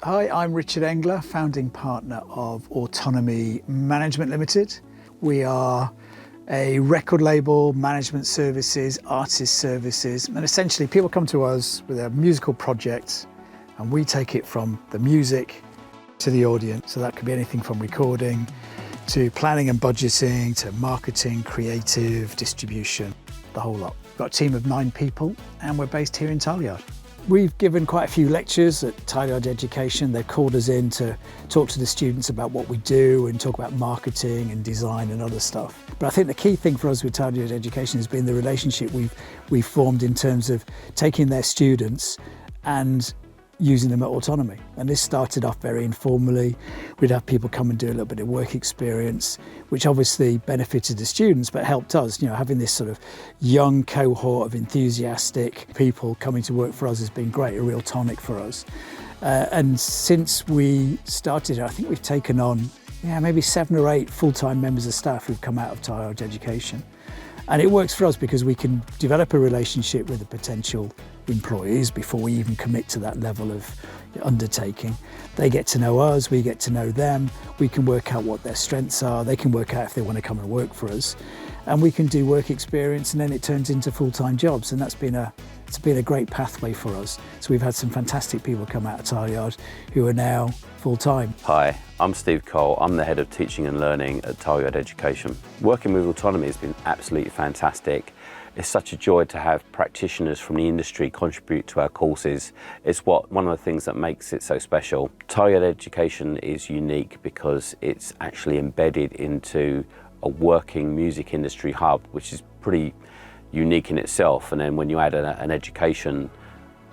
Hi, I'm Richard Engler, founding partner of Autonomy Management Limited. We are a record label, management services, artist services, and essentially people come to us with a musical project and we take it from the music to the audience. So that could be anything from recording to planning and budgeting to marketing, creative, distribution, the whole lot. We've got a team of 9 people and we're based here in Tileyard. We've given quite a few lectures at Tileyard Education. They've called us in to talk to the students about what we do and talk about marketing and design and other stuff. But I think the key thing for us with Tileyard Education has been the relationship we've formed in terms of taking their students and using them at Autonomy. And this started off very informally. We'd have people come and do a little bit of work experience, which obviously benefited the students, but helped us. Having this sort of young cohort of enthusiastic people coming to work for us has been great, a real tonic for us. And since we started, I think we've taken on maybe 7 or 8 full-time members of staff who've come out of Tileyard Education. And it works for us because we can develop a relationship with the potential employees before we even commit to that level of undertaking. They get to know us, we get to know them, we can work out what their strengths are, they can work out if they want to come and work for us, and we can do work experience, and then it turns into full-time jobs, and it's been a great pathway for us. So we've had some fantastic people come out of Tileyard who are now full-time. Hi, I'm Steve Cole. I'm the head of teaching and learning at Tileyard Education. Working with Autonomy has been absolutely fantastic. It's such a joy to have practitioners from the industry contribute to our courses. It's one of the things that makes it so special. Tileyard Education is unique because it's actually embedded into a working music industry hub, which is pretty unique in itself. And then when you add an education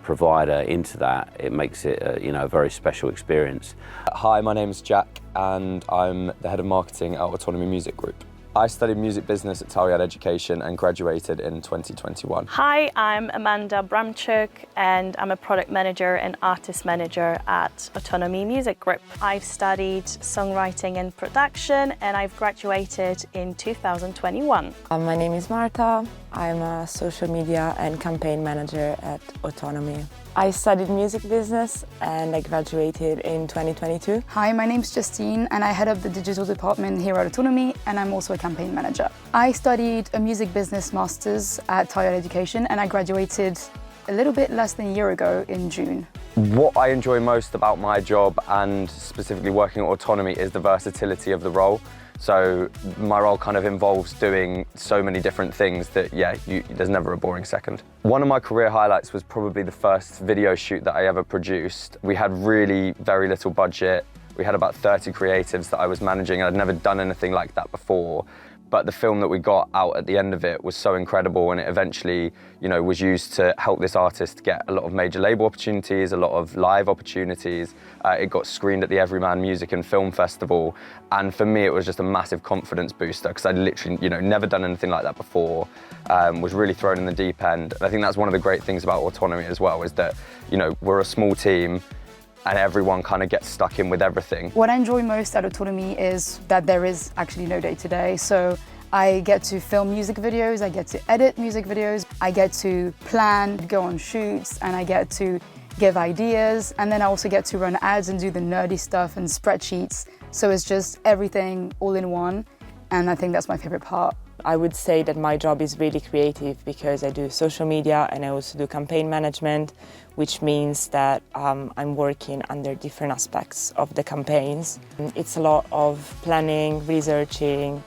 provider into that, it makes it a very special experience. Hi, my name's Jack and I'm the head of marketing at Autonomy Music Group. I studied music business at Tileyard Education and graduated in 2021. Hi, I'm Amanda Bramchuk and I'm a product manager and artist manager at Autonomy Music Group. I've studied songwriting and production and I've graduated in 2021. My name is Marta. I'm a social media and campaign manager at Autonomy. I studied music business and I graduated in 2022. Hi, my name's Justine and I head up the digital department here at Autonomy and I'm also a campaign manager. I studied a music business master's at Tileyard Education and I graduated a little bit less than a year ago in June. What I enjoy most about my job and specifically working at Autonomy is the versatility of the role. So my role kind of involves doing so many different things that, there's never a boring second. One of my career highlights was probably the first video shoot that I ever produced. We had really very little budget. We had about 30 creatives that I was managing, and I'd never done anything like that before. But the film that we got out at the end of it was so incredible, and it eventually, was used to help this artist get a lot of major label opportunities, a lot of live opportunities. It got screened at the Everyman Music and Film Festival, and for me it was just a massive confidence booster because I'd literally, never done anything like that before. Was really thrown in the deep end. And I think that's one of the great things about Autonomy as well, is that, we're a small team and everyone kind of gets stuck in with everything. What I enjoy most at Autonomy is that there is actually no day-to-day. So I get to film music videos, I get to edit music videos, I get to plan, go on shoots, and I get to give ideas. And then I also get to run ads and do the nerdy stuff and spreadsheets. So it's just everything all in one. And I think that's my favorite part. I would say that my job is really creative because I do social media and I also do campaign management, which means that I'm working under different aspects of the campaigns. It's a lot of planning, researching,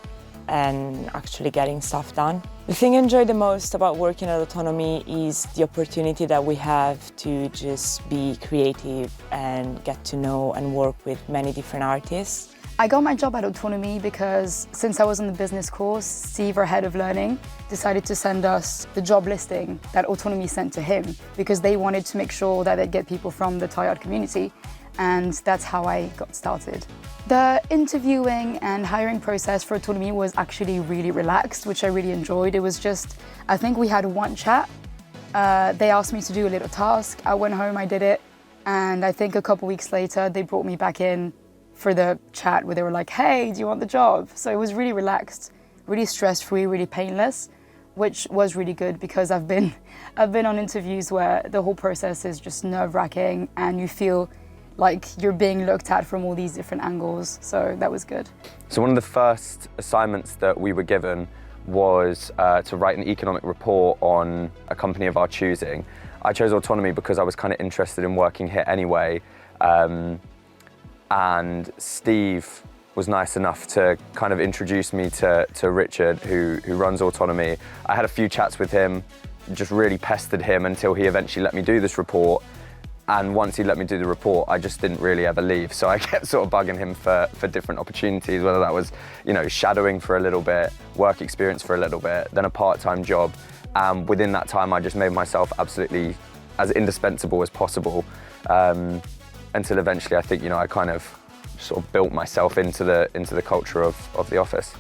and actually getting stuff done. The thing I enjoy the most about working at Autonomy is the opportunity that we have to just be creative and get to know and work with many different artists. I got my job at Autonomy because since I was on the business course, Steve, our head of learning, decided to send us the job listing that Autonomy sent to him because they wanted to make sure that they'd get people from the Tileyard community, and that's how I got started. The interviewing and hiring process for Autonomy was actually really relaxed, which I really enjoyed. It was just, I think we had one chat. They asked me to do a little task. I went home, I did it, and I think a couple weeks later they brought me back in for the chat where they were like, hey, do you want the job? So it was really relaxed, really stress-free, really painless, which was really good because I've been on interviews where the whole process is just nerve-wracking and you feel like you're being looked at from all these different angles, so that was good. So one of the first assignments that we were given was to write an economic report on a company of our choosing. I chose Autonomy because I was kind of interested in working here anyway, and Steve was nice enough to kind of introduce me to Richard, who runs Autonomy. I had a few chats with him, just really pestered him until he eventually let me do this report. And once he let me do the report, I just didn't really ever leave. So I kept sort of bugging him for different opportunities, whether that was, you know, shadowing for a little bit, work experience for a little bit, then a part-time job. Within that time, I just made myself absolutely as indispensable as possible. Until eventually, I think, you know, I kind of sort of built myself into the culture of the office.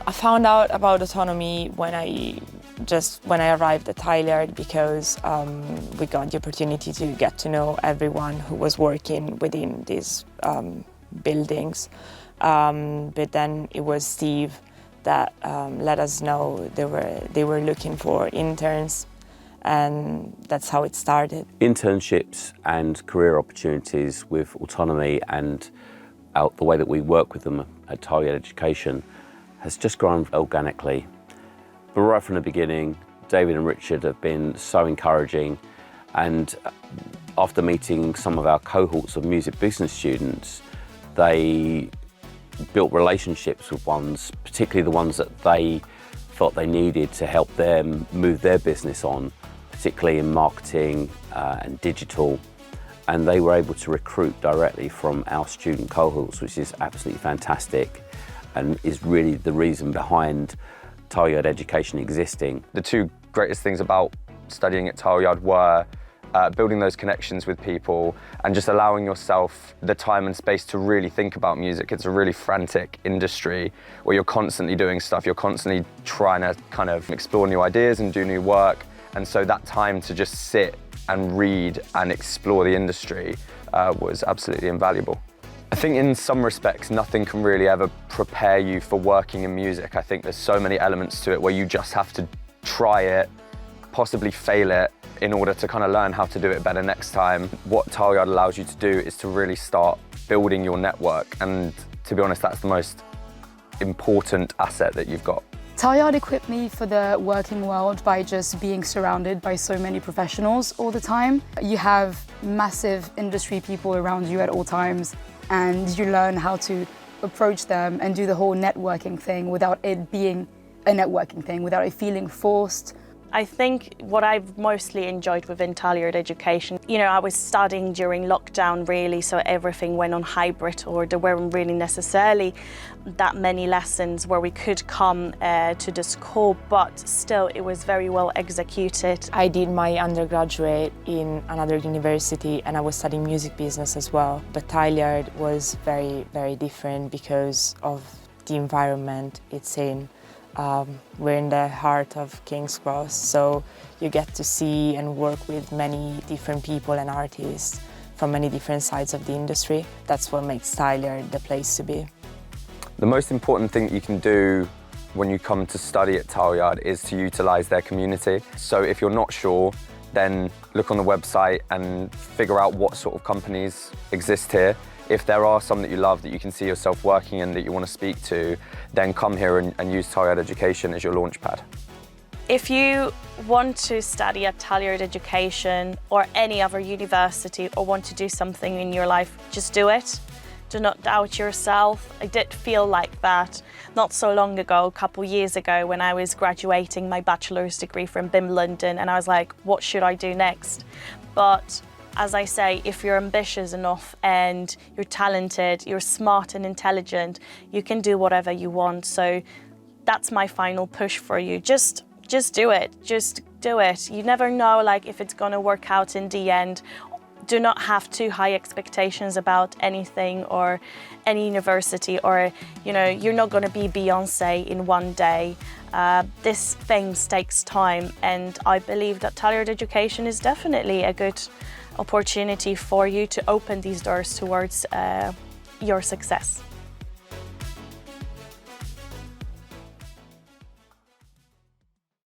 I found out about Autonomy when I arrived at Tileyard, because we got the opportunity to get to know everyone who was working within these buildings. But then it was Steve that let us know they were looking for interns, and that's how it started. Internships and career opportunities with Autonomy and the way that we work with them at Tileyard Education has just grown organically. But right from the beginning, David and Richard have been so encouraging, and after meeting some of our cohorts of music business students, they built relationships with ones, particularly the ones that they thought they needed to help them move their business on, particularly in marketing and digital. And they were able to recruit directly from our student cohorts, which is absolutely fantastic and is really the reason behind Tileyard Education existing. The two greatest things about studying at Tileyard were building those connections with people and just allowing yourself the time and space to really think about music. It's a really frantic industry where you're constantly doing stuff, you're constantly trying to kind of explore new ideas and do new work. And so that time to just sit and read and explore the industry was absolutely invaluable. I think in some respects, nothing can really ever prepare you for working in music. I think there's so many elements to it where you just have to try it, possibly fail it, in order to kind of learn how to do it better next time. What Tileyard allows you to do is to really start building your network. And to be honest, that's the most important asset that you've got. Tileyard equipped me for the working world by just being surrounded by so many professionals all the time. You have massive industry people around you at all times, and you learn how to approach them and do the whole networking thing without it being a networking thing, without it feeling forced. I think what I've mostly enjoyed within Tileyard Education, you know, I was studying during lockdown really, so everything went on hybrid, or there weren't really necessarily that many lessons where we could come to the school, but still it was very well executed. I did my undergraduate in another university and I was studying music business as well. But Tileyard was very, very different because of the environment it's in. We're in the heart of King's Cross, so you get to see and work with many different people and artists from many different sides of the industry. That's what makes Tileyard the place to be. The most important thing that you can do when you come to study at Tileyard is to utilise their community. So if you're not sure, then look on the website and figure out what sort of companies exist here. If there are some that you love, that you can see yourself working in, that you want to speak to, then come here and use Tileyard Education as your launchpad. If you want to study at Tileyard Education or any other university, or want to do something in your life, just do it. Do not doubt yourself. I did feel like that not so long ago, a couple years ago, when I was graduating my bachelor's degree from BIM London, and I was like, what should I do next? But as I say, if you're ambitious enough and you're talented, you're smart and intelligent, you can do whatever you want. So that's my final push for you. Just do it. Just do it. You never know, like, if it's gonna work out in the end. Do not have too high expectations about anything or any university, or, you know, you're not gonna be Beyonce in one day. This thing takes time, and I believe that Tileyard Education is definitely a good opportunity for you to open these doors towards your success.